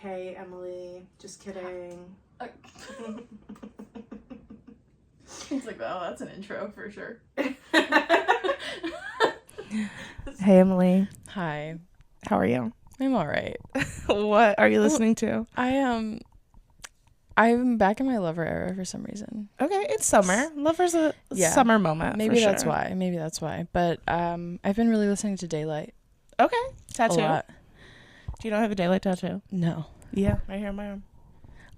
Hey, Emily. Just kidding. It's like, oh, that's an intro for sure. Hey, Emily. Hi. How are you? I'm all right. What are you listening to? I'm back in my Lover era for some reason. Okay, it's summer. Lover's a summer moment. Maybe for that's sure. why. Maybe that's why. But I've been really listening to Daylight. Okay, tattoo. A lot. Do you not have a daylight tattoo? No. Yeah, right here on my arm.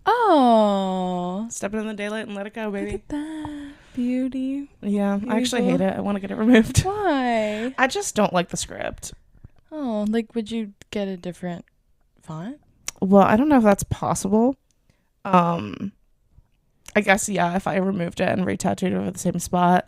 Oh. Stepping in the daylight and let it go, baby. Look at that. Beauty. Yeah, Beautiful. I actually hate it. I want to get it removed. Why? I just don't like the script. Oh, like, would you get a different font? Well, I don't know if that's possible. I guess, yeah, if I removed it and re-tattooed over the same spot.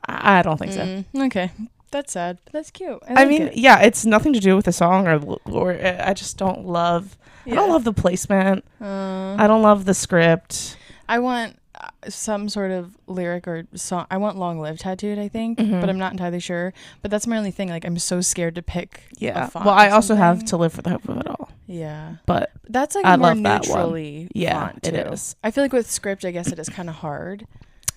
I don't think so. Okay. That's sad. But that's cute. I mean, yeah, it's nothing to do with the song or I just don't love. Yeah. I don't love the placement. I don't love the script. I want some sort of lyric or song. I want Long Live tattooed, I think, but I'm not entirely sure. But that's my only thing. Like, I'm so scared to pick. Yeah. A font Well, or I also have something. To Live for the Hope of It All. Yeah. But that's like I a more love that one. neutrally Yeah, font too. it is. I feel like with script, I guess it is kind of hard.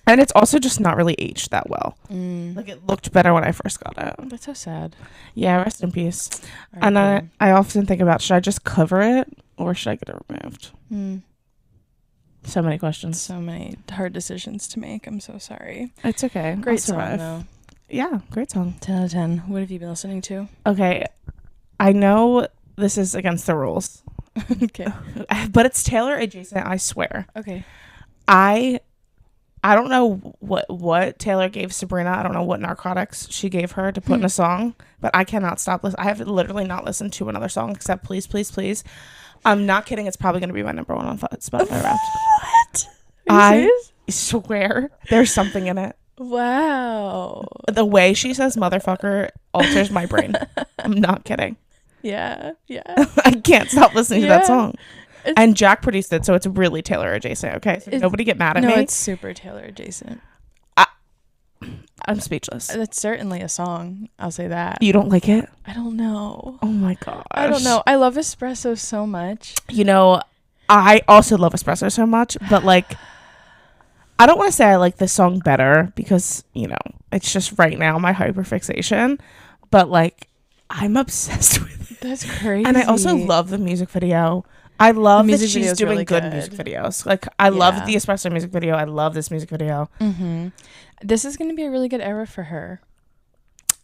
And it's also just not really aged that well. Mm. Like, it looked better when I first got it. That's so sad. Yeah, rest in peace. All And right, I often think about, should I just cover it or should I get it removed? So many questions. So many hard decisions to make. I'm so sorry. It's okay. Great I'll song survive. though. Yeah, great song. 10 out of 10. What have you been listening to? Okay, I know this is against the rules. Okay. But it's Taylor adjacent, I swear. Okay. I don't know what Taylor gave Sabrina. I don't know what narcotics she gave her to put in a song, but I cannot stop listening. I have literally not listened to another song except Please, Please, Please. I'm not kidding. It's probably going to be my number one on Spotify Wrapped. What? I swear there's something in it. Wow. The way she says motherfucker alters my brain. I'm not kidding. Yeah. Yeah. I can't stop listening to that Yeah. song. And Jack produced it, so it's really Taylor adjacent, okay? So nobody get mad at me. No, it's super Taylor adjacent. I'm speechless. That's certainly a song. I'll say that. You don't like it? I don't know. Oh my gosh. I don't know. I love espresso so much. You know, I also love espresso so much, but like, I don't want to say I like this song better because, you know, it's just right now my hyperfixation, but like, I'm obsessed with it. That's crazy. And I also love the music video. I love that she's video's doing really good good. music videos. Like, I love the espresso music video. I love this music video. Mm-hmm. This is going to be a really good era for her.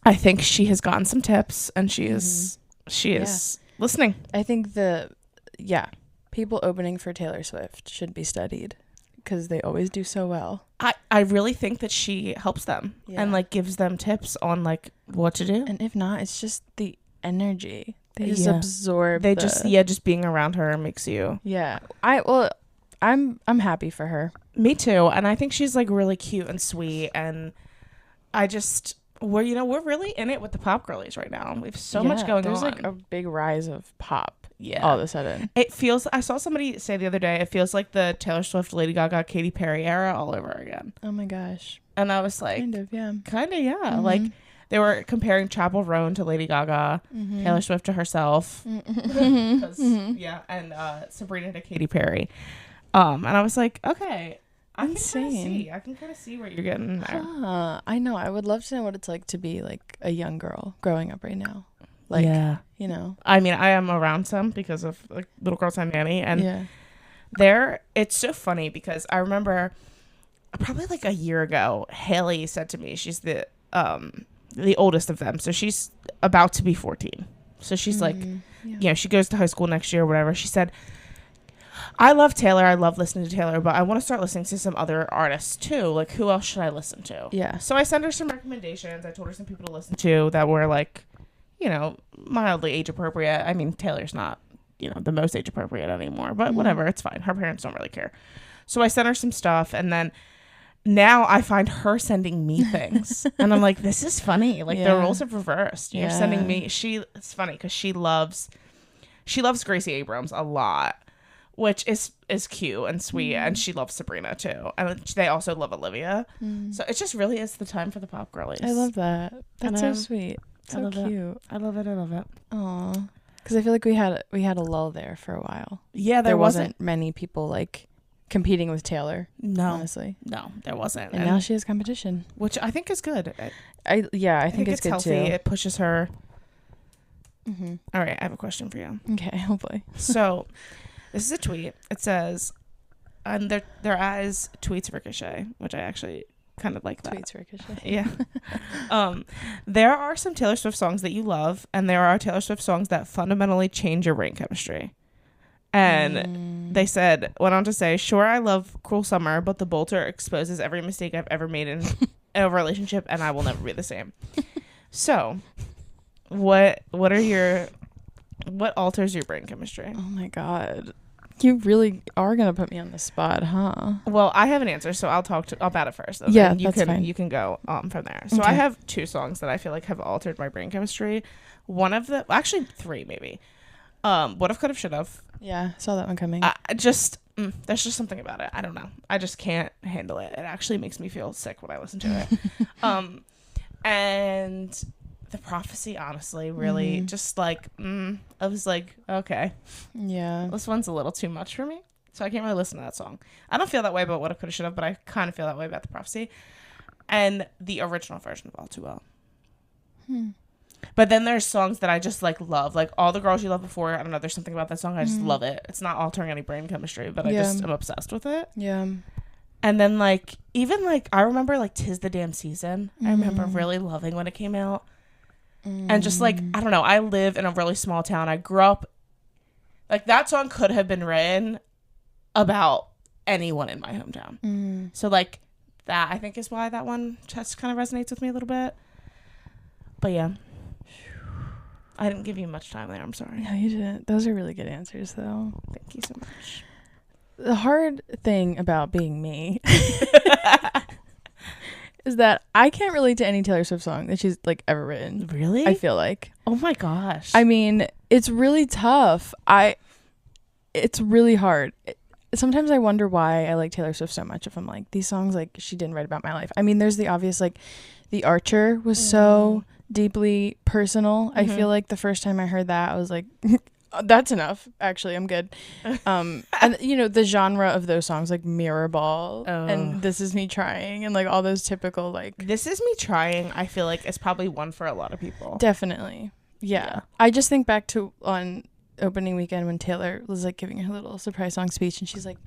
I think she has gotten some tips and she is listening. I think people opening for Taylor Swift should be studied because they always do so well. I really think that she helps them and like gives them tips on like what to do. And if not, it's just the energy. They just absorb. Just being around her makes you. Yeah. I'm happy for her. Me too. And I think she's like really cute and sweet. And we're really in it with the pop girlies right now. We have so much going on. There's like a big rise of pop. Yeah. All of a sudden. I saw somebody say the other day, it feels like the Taylor Swift, Lady Gaga, Katy Perry era all over again. Oh my gosh. And I was like, Kind of, yeah. Mm-hmm. Like they were comparing Chapel Roan to Lady Gaga, Taylor Swift to herself. And Sabrina to Katy Perry. And I was like, okay. I can kind of see where you're getting there. I know. I would love to know what it's like to be like a young girl growing up right now. Like, you know. I mean, I am around some because of like Little Girl Time Nanny. And it's so funny because I remember probably like a year ago, Haley said to me, she's the oldest of them. So she's about to be 14. So she's like, she goes to high school next year or whatever. She said, I love Taylor. I love listening to Taylor, but I want to start listening to some other artists too. Like, who else should I listen to? Yeah. So I sent her some recommendations. I told her some people to listen to that were like, you know, mildly age appropriate. I mean, Taylor's not, you know, the most age appropriate anymore, but whatever. It's fine. Her parents don't really care. So I sent her some stuff, and then now I find her sending me things. And I'm like, this is funny. Like, the roles have reversed. You're sending me. It's funny because she loves Gracie Abrams a lot, which is cute and sweet, and she loves Sabrina too, and they also love Olivia. So it just really is the time for the pop girlies. I love that. That's so sweet. So cute. I love it. Aw. Because I feel like we had a lull there for a while. Yeah, There wasn't many people like competing with Taylor. No, honestly, no, there wasn't. and now she has competition, which I think is good. I think it's good healthy. too. It pushes her. Mm-hmm. All right, I have a question for you. Okay, hopefully. So, this is a tweet. It says, "And their eyes tweets Ricochet," which I actually kind of like that. Tweets Ricochet. Yeah. There are some Taylor Swift songs that you love, and there are Taylor Swift songs that fundamentally change your brain chemistry. And they went on to say, "Sure, I love Cruel Summer, but The Bolter exposes every mistake I've ever made in a relationship, and I will never be the same." So, what alters your brain chemistry? Oh my god, you really are gonna put me on the spot, huh? Well, I have an answer, so I'll about it first. Yeah, and that's fine. You can go from there. So Okay. I have 2 songs that I feel like have altered my brain chemistry. One of them, actually 3 maybe. What If, Could Have, Should Have. Yeah, saw that one coming. There's just something about it. I don't know. I just can't handle it. It actually makes me feel sick when I listen to it. And The Prophecy, honestly, really just like, I was like, okay, Yeah. this one's a little too much for me. So I can't really listen to that song. I don't feel that way about What If, Could Have, Should Have, but I kind of feel that way about The Prophecy. And the original version of All Too Well. But then there's songs that I just like love. Like All the Girls You Loved Before. I don't know. There's something about that song. I just love it. It's not altering any brain chemistry, but I just am obsessed with it. Yeah. And then like, even like, I remember like 'Tis the Damn Season. I remember really loving when it came out. And just like, I don't know. I live in a really small town. I grew up, like that song could have been written about anyone in my hometown. So like that, I think is why that one just kind of resonates with me a little bit. But yeah. I didn't give you much time there. I'm sorry. No, you didn't. Those are really good answers, though. Thank you so much. The hard thing about being me is that I can't relate to any Taylor Swift song that she's like ever written. Really? I feel like. Oh my gosh. I mean, it's really tough. It's really hard. Sometimes I wonder why I like Taylor Swift so much. If I'm like, these songs, like, she didn't write about my life. I mean, there's the obvious, like, The Archer was so deeply personal. I feel like the first time I heard that, I was like, that's enough. Actually, I'm good. And you know, the genre of those songs, like Mirror Ball and This Is Me Trying, and like all those typical, like, This Is Me Trying, I feel like is probably one for a lot of people. definitely. Yeah. I just think back to on opening weekend when Taylor was like giving her little surprise song speech, and she's like,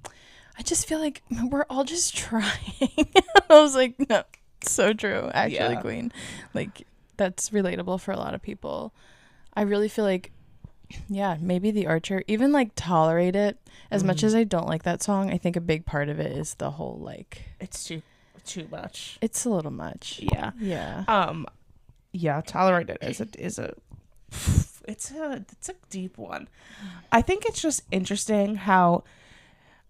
I just feel like we're all just trying. I was like, no, it's so true, actually, Queen. Like, that's relatable for a lot of people. I really feel like, yeah, maybe The Archer, even like Tolerate It, as much as I don't like that song, I think a big part of it is the whole, like, It's too much. it's a little much. Yeah. Yeah, Tolerate It is a it's a deep one. I think it's just interesting how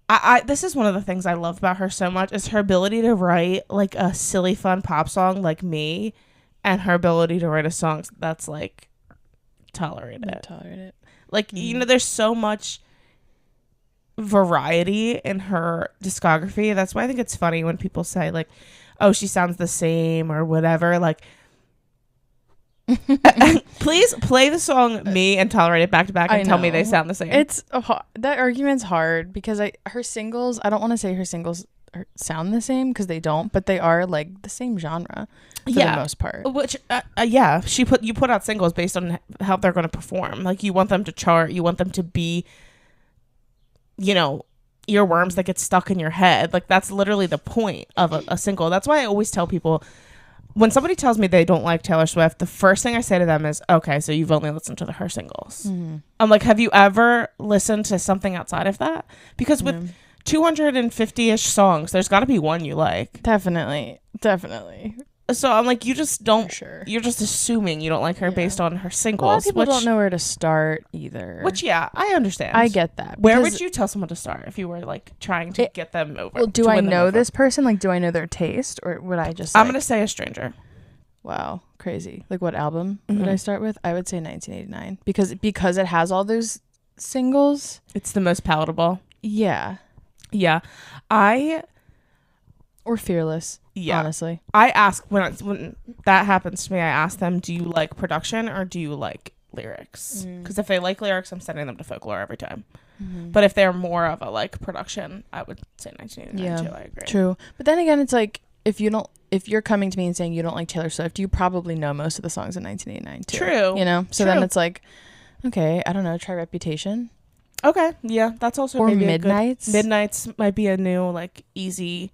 I this is one of the things I love about her so much, is her ability to write like a silly fun pop song like Me, and her ability to write a song that's like Tolerate It. Like, you know, there's so much variety in her discography. That's why I think it's funny when people say like, oh, she sounds the same or whatever. Like, please play the song Me and Tolerate It back to back and tell me they sound the same. It's that argument's hard because her singles, I don't want to say her singles sound the same because they don't, but they are like the same genre for the most part. Which you put out singles based on how they're going to perform. Like, you want them to chart, you want them to be, you know, earworms that get stuck in your head. Like, that's literally the point of a single. That's why I always tell people, when somebody tells me they don't like Taylor Swift, the first thing I say to them is, okay, so you've only listened to her singles. I'm like, have you ever listened to something outside of that? Because with 250-ish songs, there's got to be one you like. Definitely. So I'm like, you just don't. Sure. You're just assuming you don't like her based on her singles. A lot of people don't know where to start either. Which, yeah, I understand. I get that. Where would you tell someone to start if you were like trying to get them over? Well, do I know this person? Like, do I know their taste, or would I just? I'm gonna say a stranger. Wow, crazy! Like, what album would I start with? I would say 1989 because it has all those singles. It's the most palatable. Yeah. Or Fearless. Yeah, honestly, I ask when that happens to me. I ask them, do you like production or do you like lyrics. Because if they like lyrics, I'm sending them to Folklore every time. Mm-hmm. But if they're more of a like production, I would say 1989 too. I agree. True. But then again, it's like if you're coming to me and saying you don't like Taylor Swift, you probably know most of the songs in 1989 too. True. You know? So True. then it's like, okay, I don't know, try Reputation. Okay. Yeah, that's also Or maybe Midnights. Midnights might be a new like easy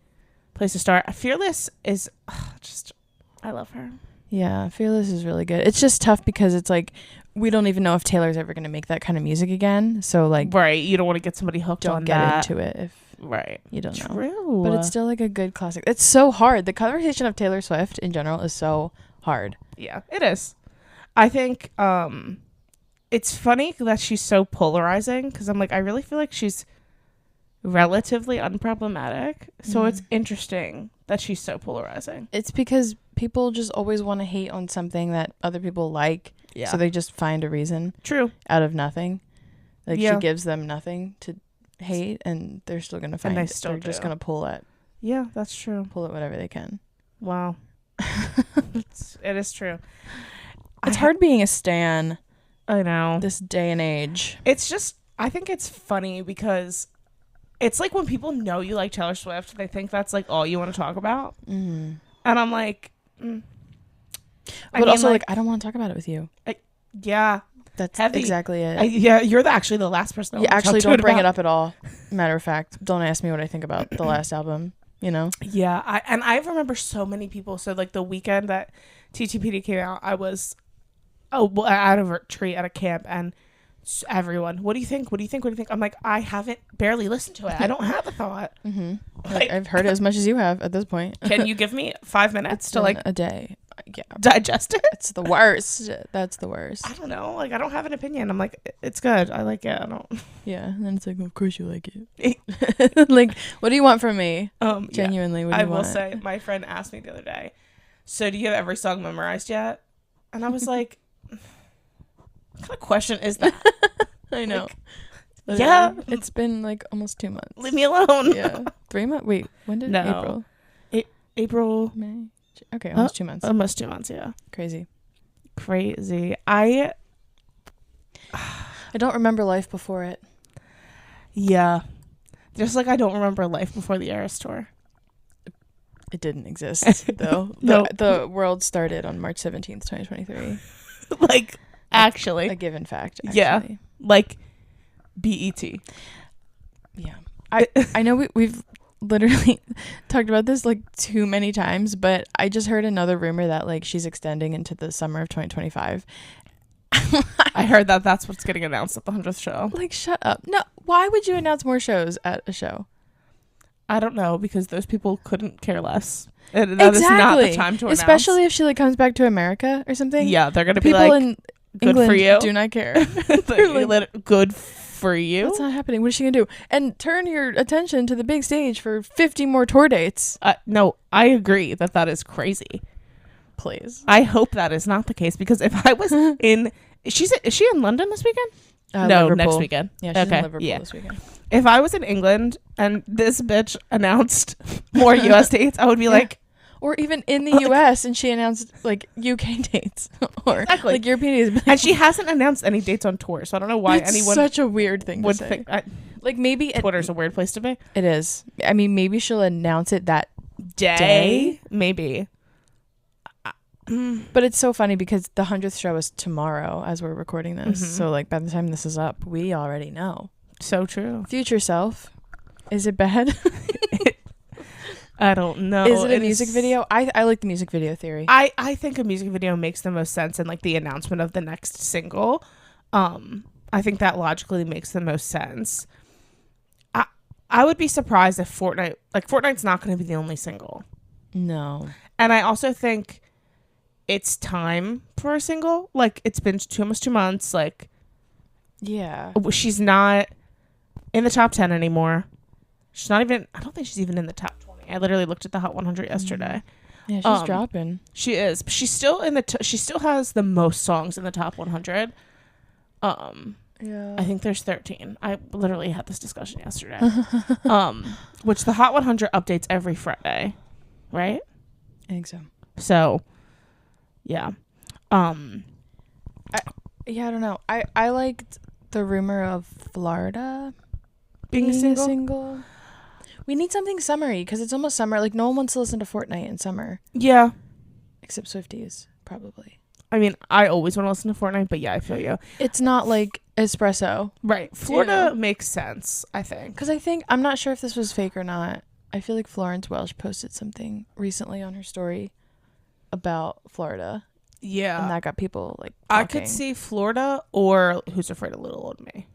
place to start. Fearless is just, I love her. Yeah, Fearless is really good. It's just tough because it's like we don't even know if Taylor's ever going to make that kind of music again. So like, Right, you don't want to get somebody hooked on don't that. get into it if Right. you don't know. True. But it's still like a good classic. It's so hard. The conversation of Taylor Swift in general is so hard. Yeah, it is. I think it's funny that she's so polarizing because I'm like, I really feel like she's relatively unproblematic. So it's interesting that she's so polarizing. It's because people just always want to hate on something that other people like. Yeah. So they just find a reason True. out of nothing. Like Yeah. she gives them nothing to hate and they're still going to find they it. still They're just do. going to pull at That's true. whatever they can. Wow. It is true. It's hard being a stan I know. this day and age. It's just, I think it's funny because it's like when people know you like Taylor Swift, they think that's like all you want to talk about. Mm. And I'm like, But also, like, I don't want to talk about it with you. yeah. That's Heavy. exactly it. You're actually the last person. You actually don't bring it up at all. Matter of fact, don't ask me what I think about the last album, you know? Yeah. I remember so many people. So, like, the weekend that TTPD came out, I was out of a tree at a camp, and everyone, what do you think? What do you think? What do you think? I'm like, I haven't barely listened to it. I don't have a thought. Mm-hmm. Like, I've heard it as much as you have at this point. Can you give me 5 minutes to, like, a day? Yeah. digest it? It's the worst. That's the worst. I don't know. Like, I don't have an opinion. I'm like, it's good. I like it. I don't. Yeah. And then it's like, of course you like it. Like, what do you want from me? Genuinely, what do you want? I will say, my friend asked me the other day, so do you have every song memorized yet? And I was like, what kind of question is that? I know. Like, yeah. It's been like almost 2 months. Leave me alone. Yeah. 3 months? Wait, when did No. April? April. May? Okay, almost 2 months. Almost 2 months, yeah. Crazy. I don't remember life before it. Yeah. Just like I don't remember life before the Eras tour. It didn't exist, though. No. The world started on March 17th, 2023. Like, actually. A given fact, actually. Yeah. Like, BET. Yeah. I know we've literally talked about this like too many times, but I just heard another rumor that like she's extending into the summer of 2025. I heard that that's what's getting announced at the 100th show. Like, shut up. No, why would you announce more shows at a show? I don't know, because those people couldn't care less. And that is not the time to announce. Especially if she like comes back to America or something. Yeah, they're going to be People like, in good England for you. do not care. Like, good for you. That's not happening. What is she going to do? And turn your attention to the big stage for 50 more tour dates. No, I agree that is crazy. Please. I hope that is not the case, because if I was in... Is she in London this weekend? No, Liverpool. next weekend. Yeah, she's in Liverpool this weekend. If I was in England and this bitch announced more US dates, I would be like... Or even in the US and she announced like UK dates. Or exactly. like European dates. And she hasn't announced any dates on tour, so I don't know why anyone... such a weird thing would to say. think... like maybe... Twitter's a weird place to be. It is. I mean, maybe she'll announce it that day. Maybe. But it's so funny because the 100th show is tomorrow as we're recording this. Mm-hmm. So like by the time this is up, we already know. So true. Future self. Is it bad? I don't know. Is it a music video? I like the music video theory. I think a music video makes the most sense in like the announcement of the next single. I think that logically makes the most sense. I would be surprised if Fortnite's not going to be the only single. No. And I also think it's time for a single. Like, it's been almost 2 months. Like, yeah. She's not in the top 10 anymore. She's not even... I don't think she's even in the top 20. I literally looked at the Hot 100 yesterday. Yeah, she's dropping. She is. But she's still in the... she still has the most songs in the top 100. Yeah. I think there's 13. I literally had this discussion yesterday. Which the Hot 100 updates every Friday. Right? I think so. So... Yeah. Yeah, I don't know. I liked the rumor of Florida Being being single? a single. We need something summery because it's almost summer. Like no one wants to listen to Fortnite in summer Yeah. except Swifties, probably. I mean, I always want to listen to Fortnite, but yeah, I feel you. It's not like espresso. Right. Florida know. makes sense, I think. Because I'm not sure if this was fake or not. I feel like Florence Welsh posted something recently on her story about Florida. Yeah. And that got people like I talking. could see Florida or Who's Afraid of Little Old Me.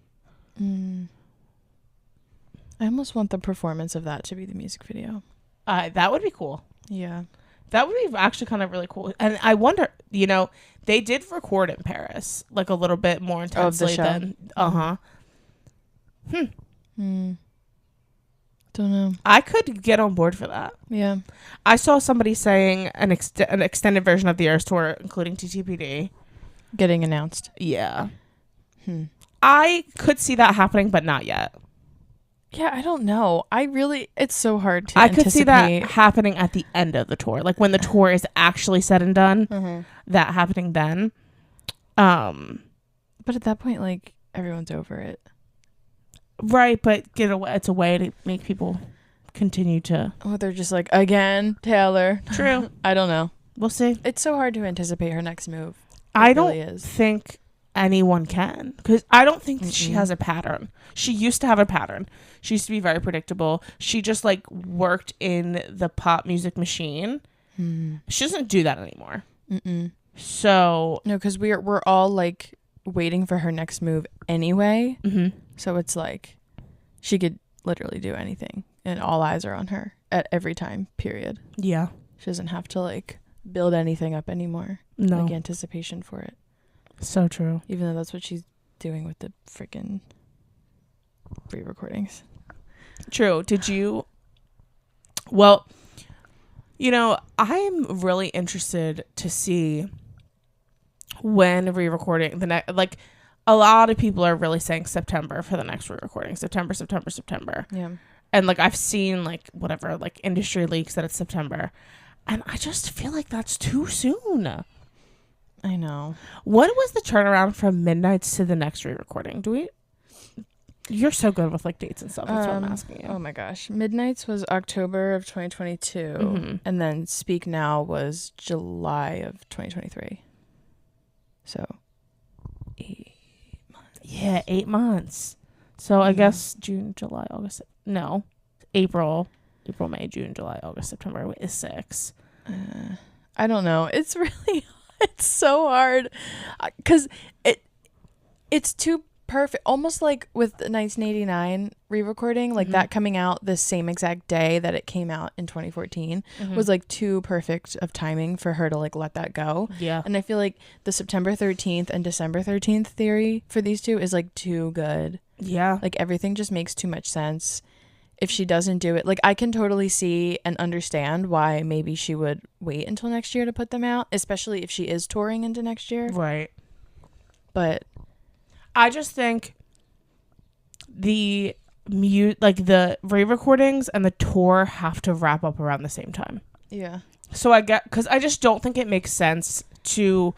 I almost want the performance of that to be the music video. That would be cool. Yeah. That would be actually kind of really cool. And I wonder, they did record in Paris, like a little bit more intensely show? than. Don't know. I could get on board for that. Yeah. I saw somebody saying an extended version of the Eras Tour, including TTPD. Getting announced. Yeah. I could see that happening, but not yet. Yeah, I don't know. It's so hard to I could see that anticipate. happening at the end of the tour. Like when the tour is actually said and done, that happening then. But at that point, like, everyone's over it. Right, but it's a way to make people continue to. Oh, they're just like, again, Taylor. True. I don't know. We'll see. It's so hard to anticipate her next move. I really don't is. think anyone can, because I don't think that she has a pattern. She used to have a pattern. She used to be very predictable. She just like worked in the pop music machine. She doesn't do that anymore. So No, because we're all like waiting for her next move anyway. So it's like she could literally do anything, and all eyes are on her at every time. Period. yeah, She doesn't have to like build anything up anymore. no, Like anticipation for it. so true. Even though that's what she's doing with the freaking re-recordings. True. Did you? Well, I'm really interested to see when re-recording the next. Like, a lot of people are really saying September for the next re-recording. September. Yeah. And like I've seen like whatever like industry leaks that it's September, and I just feel like that's too soon. I know. What was the turnaround from Midnights to the next re-recording? You're so good with like dates and stuff. That's what I'm asking you. Oh my gosh. Midnights was October of 2022. And then Speak Now was July of 2023. So 8 months. Yeah, 8 months. So I guess June, July, August. No, April, May, June, July, August, September is 6. I don't know. It's so hard because it's too perfect. Almost like with the 1989 re-recording, like that coming out the same exact day that it came out in 2014 was like too perfect of timing for her to like let that go. Yeah. And I feel like the September 13th and December 13th theory for these two is like too good. Yeah. Like everything just makes too much sense. If she doesn't do it, like I can totally see and understand why maybe she would wait until next year to put them out, especially if she is touring into next year. Right. But I just think the re-recordings and the tour have to wrap up around the same time. yeah. So because I just don't think it makes sense to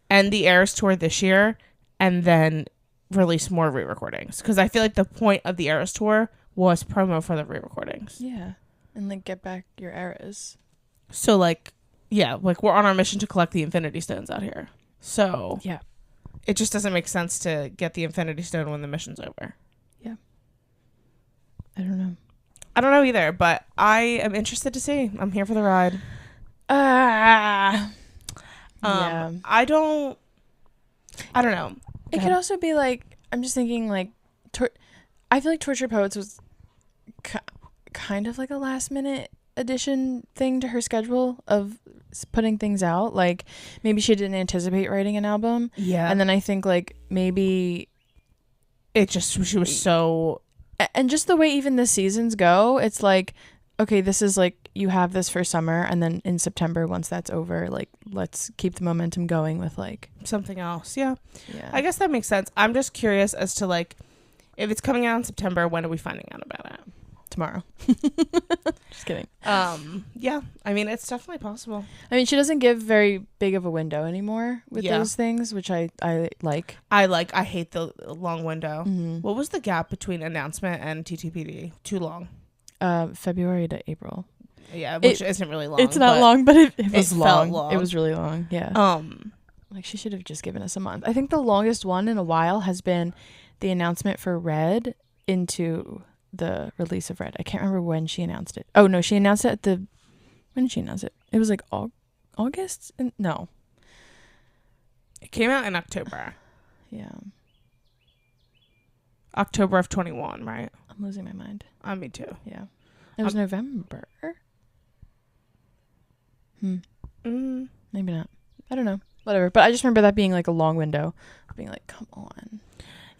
end the Eras Tour this year and then release more re-recordings, because I feel like the point of the Eras Tour was promo for the re-recordings. Yeah. And like get back your eras. So like, yeah, like we're on our mission to collect the Infinity Stones out here. So Yeah. it just doesn't make sense to get the Infinity Stone when the mission's over. Yeah. I don't know. I don't know either, but I am interested to see. I'm here for the ride. Yeah. I don't know. It could also be like, I'm just thinking like, I feel like Torture Poets was kind of like a last minute addition thing to her schedule of putting things out. Like maybe she didn't anticipate writing an album. Yeah. And then I think like maybe she was so. And just the way even the seasons go, it's like, okay, this is like, you have this for summer, and then in September, once that's over, like, let's keep the momentum going with like Something else. Yeah. yeah. I guess that makes sense. I'm just curious as to like, if it's coming out in September, when are we finding out about it? Tomorrow. Just kidding. Yeah, I mean, it's definitely possible. I mean, she doesn't give very big of a window anymore with Yeah. those things, which I like. I hate the long window. Mm-hmm. What was the gap between announcement and TTPD? Too long. February to April. Yeah, which isn't really long. It's not long, but it was it long. felt long. It was really long. Yeah. Like she should have just given us a month. I think the longest one in a while has been the announcement for Red into the release of Red. I can't remember when she announced it. Oh no, she announced it when did she announce it? It was like August? No. It came out in October. Yeah. October of 21, right? I'm losing my mind. Me too. Yeah. It was November. Maybe not. I don't know. Whatever. But I just remember that being like a long window. Being like, come on.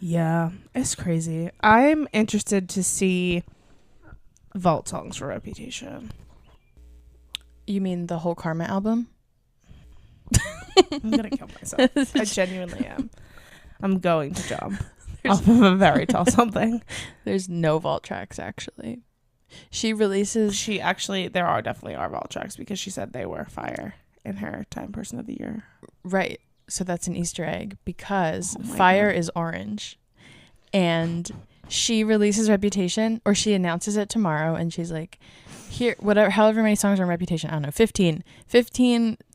Yeah, it's crazy. I'm interested to see vault songs for Reputation. You mean the whole Karma album? I'm gonna kill myself. I genuinely am. I'm going to jump off of a very tall something. There's no vault tracks actually. She releases. There are definitely vault tracks because she said they were fire in her Time Person of the Year. Right. So that's an Easter egg because Oh my fire God. is orange, and she releases Reputation, or she announces it tomorrow, and she's like, here, whatever, however many songs are on Reputation, I don't know, 15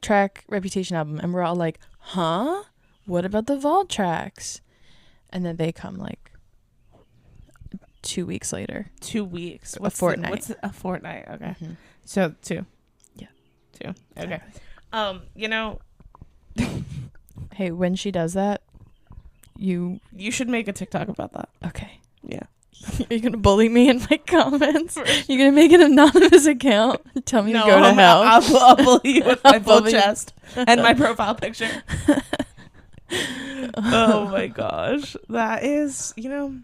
track Reputation album. And we're all like, huh? What about the vault tracks? And then they come like 2 weeks later. 2 weeks. A fortnight. A fortnight. Okay. Mm-hmm. So 2. Yeah. 2. Okay. Exactly. Hey, when she does that, you should make a TikTok about that. okay. Yeah. You're gonna bully me in my comments. You're gonna make an anonymous account and tell me to go to hell. I'll bully you with my full bully you. chest and my profile picture. Oh my gosh. That is, Too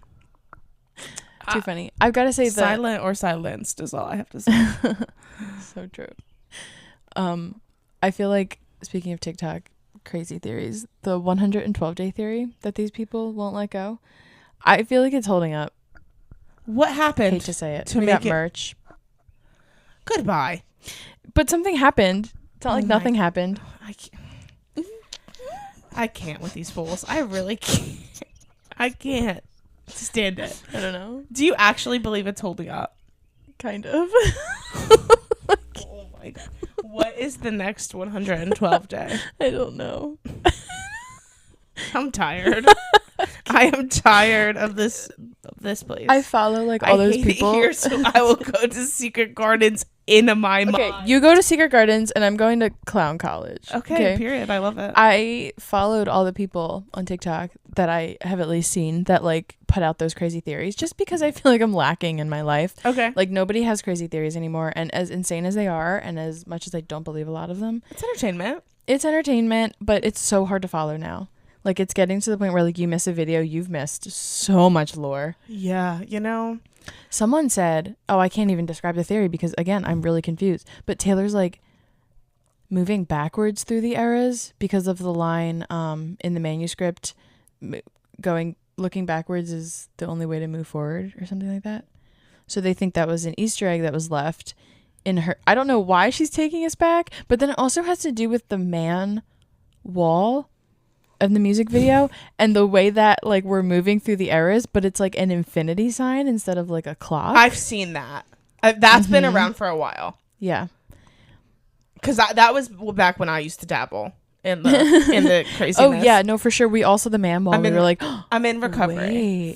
funny. I've got to say that silent or silenced is all I have to say. so true. I feel like, speaking of TikTok crazy theories, the 112-day theory that these people won't let go, I feel like it's holding up. What happened? Hate to say it. to We make got it- merch. Goodbye. But something happened. It's not Oh like my- nothing happened. I can't with these fools. I really can't. I can't stand it. I don't know. Do you actually believe it's holding up? Kind of. Oh my God. What is the next 112 day? I don't know. I'm tired. I am tired of this place. I follow like all those hate people. It here, so I will go to Secret Gardens in my Okay, mind. you go to Secret Gardens and I'm going to Clown College. Okay, period. I love it. I followed all the people on TikTok that I have at least seen that like put out those crazy theories, just because I feel like I'm lacking in my life. Okay. Like nobody has crazy theories anymore, and as insane as they are, and as much as I don't believe a lot of them, It's entertainment. it's entertainment, but it's so hard to follow now. Like it's getting to the point where like you miss a video, you've missed so much lore. Yeah, you know. Someone said, oh, I can't even describe the theory because, again, I'm really confused. But Taylor's, like, moving backwards through the eras because of the line in the manuscript, looking backwards is the only way to move forward or something like that. So they think that was an Easter egg that was left in her. I don't know why she's taking us back, but then it also has to do with the man wall of the music video and the way that like we're moving through the eras, but it's like an infinity sign instead of like a clock. I've seen that. That's been around for a while. Yeah, because that was back when I used to dabble in the craziness. oh yeah, no, for sure. We also the man wall. We were like, I'm in recovery wait,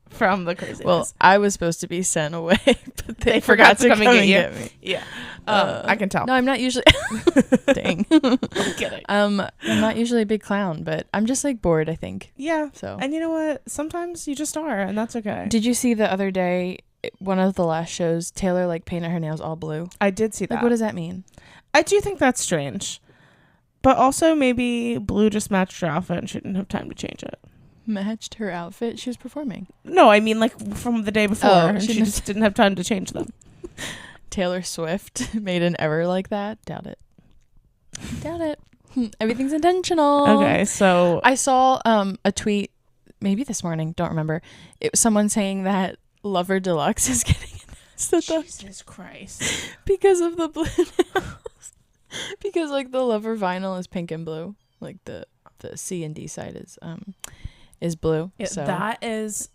from the craziness. well, I was supposed to be sent away, but they forgot to come and get you. get me. Yeah, I can tell. No, I'm not usually. Dang. I'm kidding. I'm not usually a big clown, but I'm just like bored, I think. Yeah. So. And you know what? Sometimes you just are, and that's okay. Did you see the other day, one of the last shows, Taylor like painted her nails all blue? I did see that. Like, what does that mean? I do think that's strange. But also maybe blue just matched her outfit and she didn't have time to change it. Matched her outfit? She was performing. No, I mean like from the day before. Oh, and she just didn't have time to change them. Taylor Swift made an error like that? Doubt it. Doubt it. Everything's intentional. Okay, so I saw a tweet maybe this morning, don't remember. It was someone saying that Lover Deluxe is getting Jesus Christ. because of the blue nails. Because like the lover vinyl is pink and blue. Like the C and D side is blue. Yeah, so that is,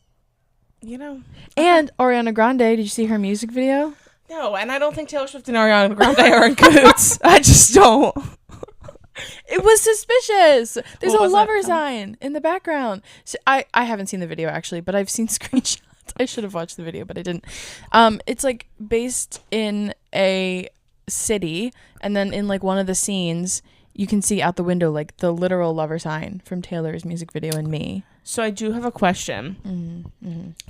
you know. And Ariana Grande, did you see her music video? No, and I don't think Taylor Swift and Ariana Grande are in cahoots. I just don't. It was suspicious. There's What a was lover it? sign in the background. So I haven't seen the video actually, but I've seen screenshots. I should have watched the video, but I didn't. It's like based in a city, and then in like one of the scenes, you can see out the window like the literal lover sign from Taylor's music video and Me. So I do have a question.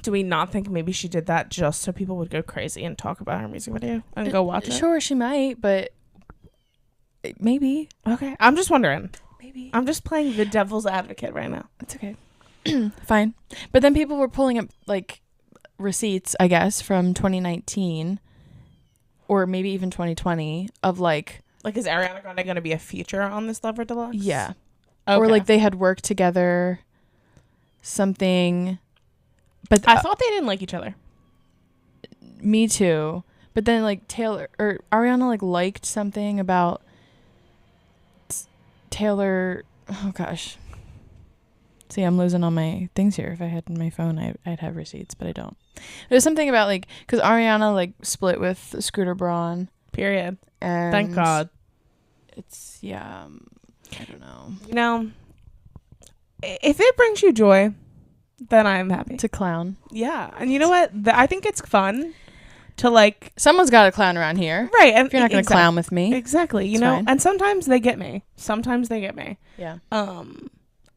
Do we not think maybe she did that just so people would go crazy and talk about her music video and go watch it? Sure, she might, but maybe. Okay. I'm just wondering. Maybe. I'm just playing the devil's advocate right now. It's okay. Fine. But then people were pulling up like receipts, I guess, from 2019 or maybe even 2020 of like is Ariana Grande going to be a feature on this Lover Deluxe? yeah. Okay. Or like they had worked together something, but I thought they didn't like each other. me too. But then like Taylor or Ariana like liked something about Taylor. Oh gosh. See, I'm losing all my things here. If I had my phone, I'd have receipts, but I don't. There's something about like because Ariana like split with Scooter Braun. Period. And Thank God. It's I don't know. You know, if it brings you joy, then I'm happy. It's a clown. Yeah. And you know what? I think it's fun to like... Someone's got a clown around here. Right. And If you're not going to clown with me. Exactly. You It's know, fine. and sometimes they get me. Yeah.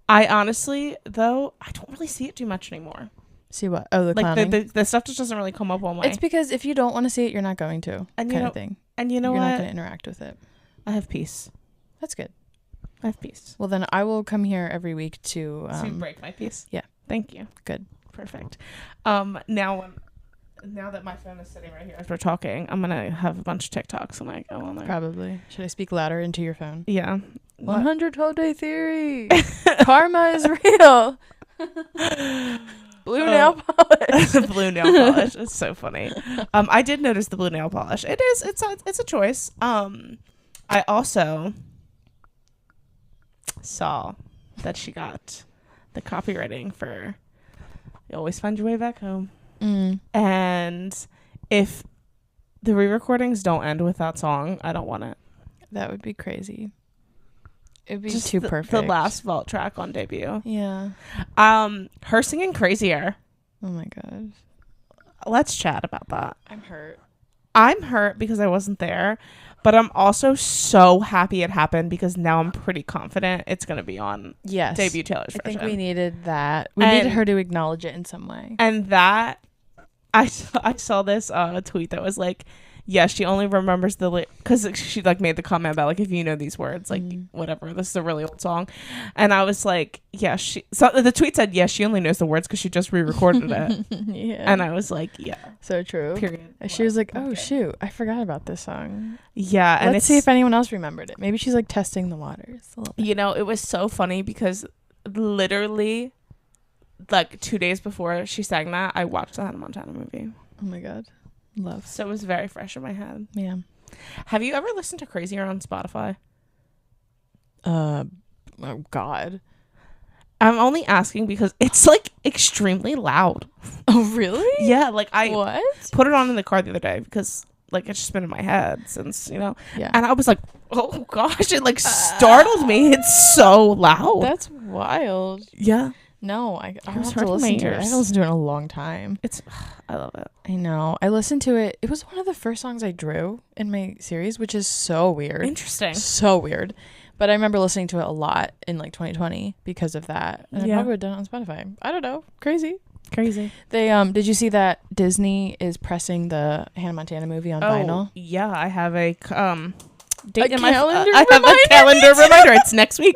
I honestly, though, I don't really see it too much anymore. See what? Oh, the Like clowning. the stuff just doesn't really come up one way. It's because if you don't want to see it, you're not going to. And you kind know- of thing. And you know You're what? not going to interact with it. I have peace. That's good. I have peace. Well, then I will come here every week to. To break my peace. yeah. Thank you. Good. Perfect. Now that my phone is sitting right here as we're talking, I'm gonna have a bunch of TikToks and I go on there. Probably. Should I speak louder into your phone? Yeah. 112-day theory. Karma is real. Blue nail polish. Blue nail polish. It's so funny. I did notice the blue nail polish. It's a choice. I also saw that she got the copywriting for You Always Find Your Way Back Home. And if the re-recordings don't end with that song, I don't want it. That would be crazy. It'd be Just too the, perfect. The last vault track on debut. Yeah. Her singing Crazier. Oh my god. Let's chat about that. I'm hurt. I'm hurt because I wasn't there, but I'm also so happy it happened because now I'm pretty confident it's going to be on debut Taylor's I version. think we needed that. We needed her to acknowledge it in some way. And that, I saw this tweet that was like, yeah, she only remembers the because she like made the comment about like if you know these words like whatever, this is a really old song, and I was like, yeah, so the tweet said yes, she only knows the words because she just re-recorded it. Yeah, and I was like, yeah, so true. Period. She was like, oh shoot, I forgot about this song. Yeah, and let's see if anyone else remembered it. Maybe she's like testing the waters a little bit. You know, it was so funny because literally like 2 days before she sang that, I watched the Hannah Montana movie. Oh my god. Love. So it was very fresh in my head. Yeah. Have you ever listened to Crazier on Spotify? Oh god. I'm only asking because it's like extremely loud. Oh really? Yeah, like I what? put it on in the car the other day because like it's just been in my head since, you know. Yeah. And I was like, oh gosh, it like startled me. It's so loud. That's wild. Yeah. No, I It have was to hurting my listen to it. I ears. haven't listened to it in a long time. I love it. I know. I listened to it. It was one of the first songs I drew in my series, which is so weird. Interesting. So weird. But I remember listening to it a lot in like 2020 because of that. And I probably would have done it on Spotify. I don't know. Crazy. They did you see that Disney is pressing the Hannah Montana movie on vinyl? Yeah, I have a date in my calendar I have a calendar reminder. It's next week.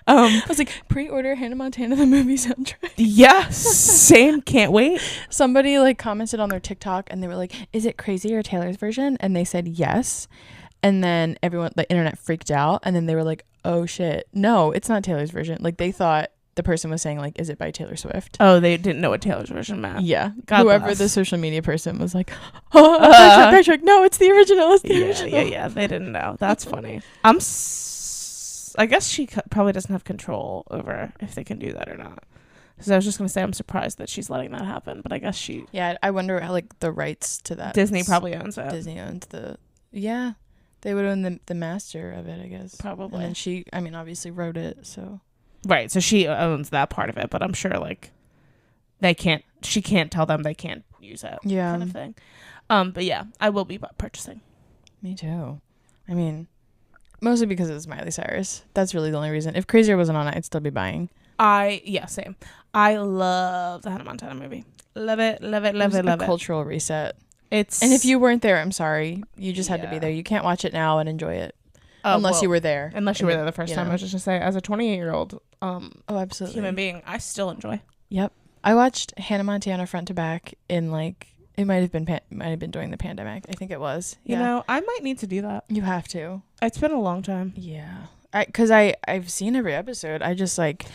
I was like, pre-order Hannah Montana the movie soundtrack. Yeah, same. Can't wait. Somebody like commented on their TikTok and they were like, is it Crazy or Taylor's version? And they said yes. And then everyone, the internet freaked out. And then they were like, oh shit, no, it's not Taylor's version. Like they thought the person was saying like, is it by Taylor Swift? Oh, they didn't know what Taylor's version meant. Yeah. God Whoever bless. the social media person was like, oh, backtrack. No, it's the original. It's the original. Yeah. They didn't know. That's funny. I guess she probably doesn't have control over if they can do that or not. Because I was just going to say I'm surprised that she's letting that happen. But I guess she... Yeah, I wonder how, like, the rights to that. Disney probably owns it. Disney owns the... Yeah. They would own the master of it, I guess. Probably. And then she, I mean, obviously wrote it, so... Right, so she owns that part of it, but I'm sure like she can't tell them they can't use it. Yeah. Kind of thing. But yeah, I will be purchasing. Me too. I mean, mostly because it's Miley Cyrus. That's really the only reason. If Crazier wasn't on it, I'd still be buying. Same. I love the Hannah Montana movie. Love it. Cultural reset. And if you weren't there, I'm sorry. You just had to be there. You can't watch it now and enjoy it. Unless you were there. Unless you were there the first time. I was just going to say, as a 28-year-old absolutely. human being, I still enjoy. Yep. I watched Hannah Montana front to back in like, it might have been during the pandemic. I think it was. Yeah. You know, I might need to do that. You have to. It's been a long time. Yeah. Because I've seen every episode. I just like...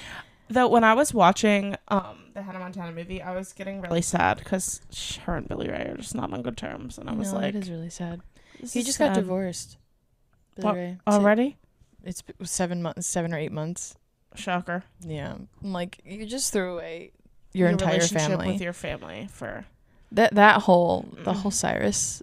Though when I was watching the Hannah Montana movie, I was getting really sad because her and Billy Ray are just not on good terms. And I was like... it is really sad. He just got divorced. Already? It's 7 or 8 months. Shocker. Yeah. Like, you just threw away your entire family. With your family for... The whole Cyrus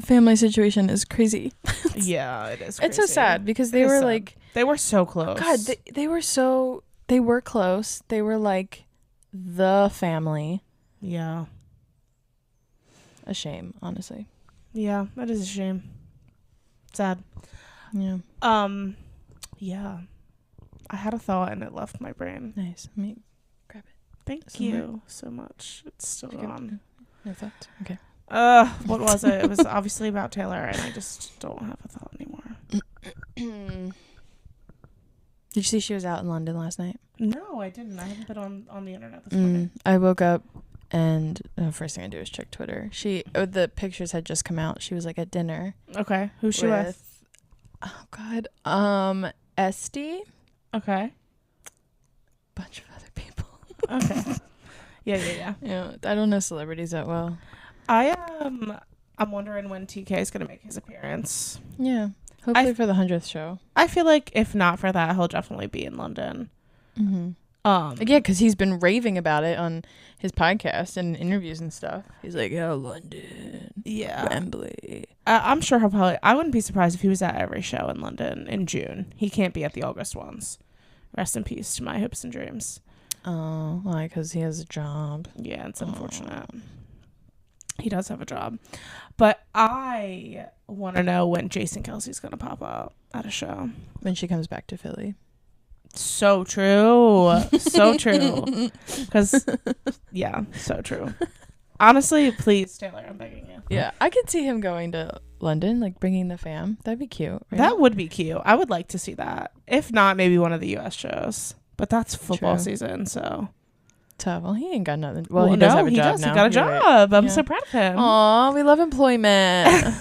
family situation is crazy. Yeah, it is crazy. It's so sad because they were like... They were so close. God, they were so... They were close. They were like the family. Yeah. A shame, honestly. Yeah, that is a shame. Sad. Yeah. Yeah. I had a thought and it left my brain. Nice. Let me grab it. Thank you so much. It's still gone. No thought. Okay. What was it? It was obviously about Taylor and I just don't have a thought anymore. Did you see she was out in London last night? No, I didn't. I haven't been on the internet this morning. I woke up and the first thing I do is check Twitter. The pictures had just come out. She was like at dinner. Okay. Who's she with? Oh God. Esty. Okay. Bunch of other people. Okay. Yeah. Yeah. I don't know celebrities that well. I'm wondering when TK is gonna make his appearance. Yeah. Hopefully for the 100th show. I feel like if not for that, he'll definitely be in London. Mm-hmm. Yeah, because he's been raving about it on his podcast and interviews and stuff. He's like, "Oh, London, yeah, Wembley." I'm sure he'll probably. I wouldn't be surprised if he was at every show in London in June. He can't be at the August ones. Rest in peace to my hopes and dreams. Oh, why? Because he has a job. Yeah, it's unfortunate. He does have a job, but I want to know when Jason Kelsey's gonna pop up at a show when she comes back to Philly. So true. So true. Because, yeah, so true. Honestly, please, Taylor, I'm begging you. Yeah, I could see him going to London, like bringing the fam. That'd be cute. Right? That would be cute. I would like to see that. If not, maybe one of the U.S. shows. But that's football season, so. Tough. Well, he ain't got nothing. Well, he does have a job now. He got a job. I'm so proud of him. Aw, we love employment.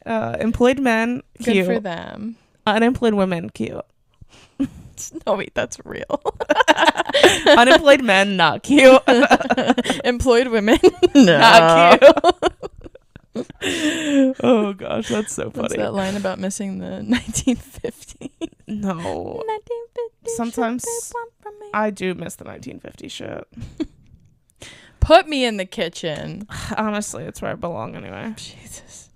Employed men, cute. Good for them. Unemployed women, cute. No, wait, that's real. Unemployed men, not cute. Employed women, no. Not cute. Oh gosh, that's so funny. What's that line about missing the 1950s? No. 1950s. Sometimes I do miss the 1950s shit. Put me in the kitchen. Honestly, it's where I belong anyway. Jesus.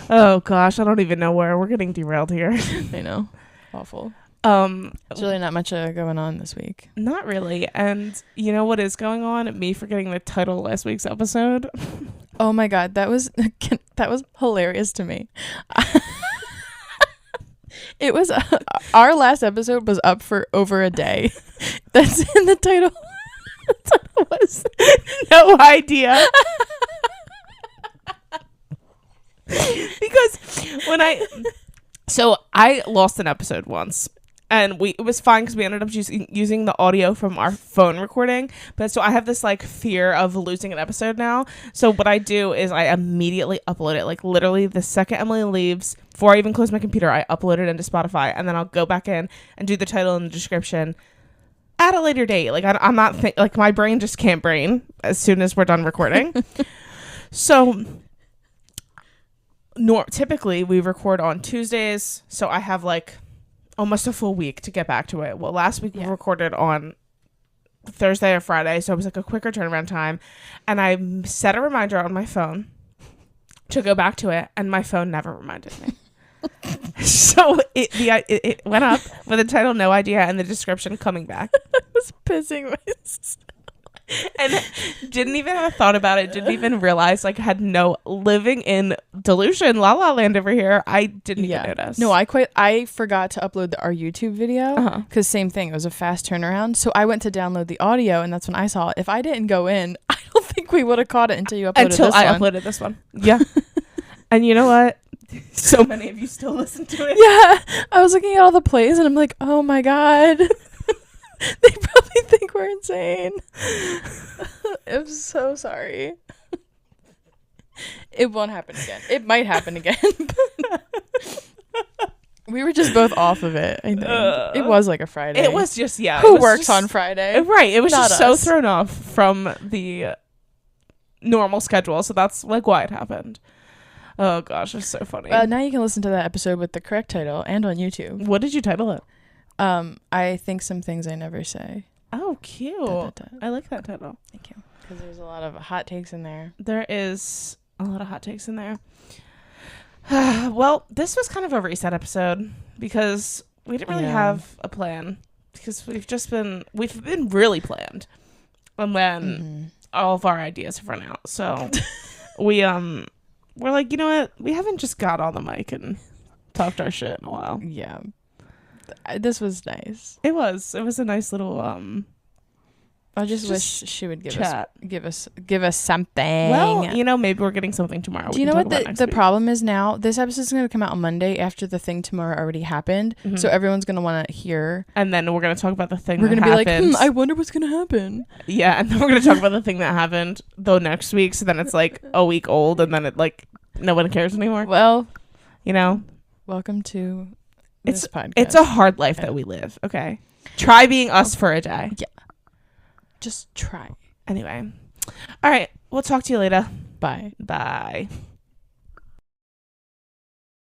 Oh gosh, I don't even know where. We're getting derailed here. I know. Awful. There's really not much going on this week. Not really. And you know what is going on? Me forgetting the title of last week's episode. Oh my God, that was hilarious to me. It was our last episode was up for over a day. That's in the title. Was no idea. Because I lost an episode once. And it was fine because we ended up using the audio from our phone recording. But so I have this like fear of losing an episode now. So what I do is I immediately upload it. Like literally the second Emily leaves, before I even close my computer, I upload it into Spotify, and then I'll go back in and do the title and the description at a later date. Like I'm not like my brain just can't brain as soon as we're done recording. So typically we record on Tuesdays, so I have like almost a full week to get back to it. Well, last week we recorded on Thursday or Friday, so it was like a quicker turnaround time, and I set a reminder on my phone to go back to it, and my phone never reminded me. So it went up with the title "No Idea" and the description "Coming Back." I was pissing myself. And didn't even have a thought about it. Didn't even realize, like, had no living in delusion, la la land over here. I didn't even notice. No, I forgot to upload our YouTube video because same thing. It was a fast turnaround. So I went to download the audio, and that's when I saw it. If I didn't go in, I don't think we would have caught it until you uploaded this one. Uploaded this one. Yeah. And you know what? So many of you still listen to it. Yeah. I was looking at all the plays, and I'm like, oh my God. They probably think we're insane. I'm so sorry. It won't happen again. It might happen again. We were just both off of it, I think. It was like a Friday. It was just, Who works on Friday? Right. It was Not just so us. thrown off from the normal schedule. So that's like why it happened. Oh, gosh. It's so funny. Now you can listen to that episode with the correct title and on YouTube. What did you title it? I think some things I never say. Oh, cute. I like that title. Thank you. Because there's a lot of hot takes in there. There is a lot of hot takes in there. Well, this was kind of a reset episode because we didn't really have a plan because we've been really planned, and then all of our ideas have run out. So we're like, you know what? We haven't just got on the mic and talked our shit in a while. Yeah. This was nice. It was a nice little I just wish she would give us something. Well, you know, maybe we're getting something tomorrow. Do you know what the problem is now? This episode is going to come out on Monday after the thing tomorrow already happened. Mm-hmm. So everyone's going to want to hear. And then we're going to talk about the thing we're that happened. Be like, I wonder what's going to happen. Yeah, and then we're going to talk about the thing that happened though next week. So then it's like a week old and then it like no one cares anymore. Well, you know, welcome to this podcast. It's a hard life that we live. Okay. Try being us for a day. Yeah. Just try. Anyway. All right. We'll talk to you later. Bye. Bye.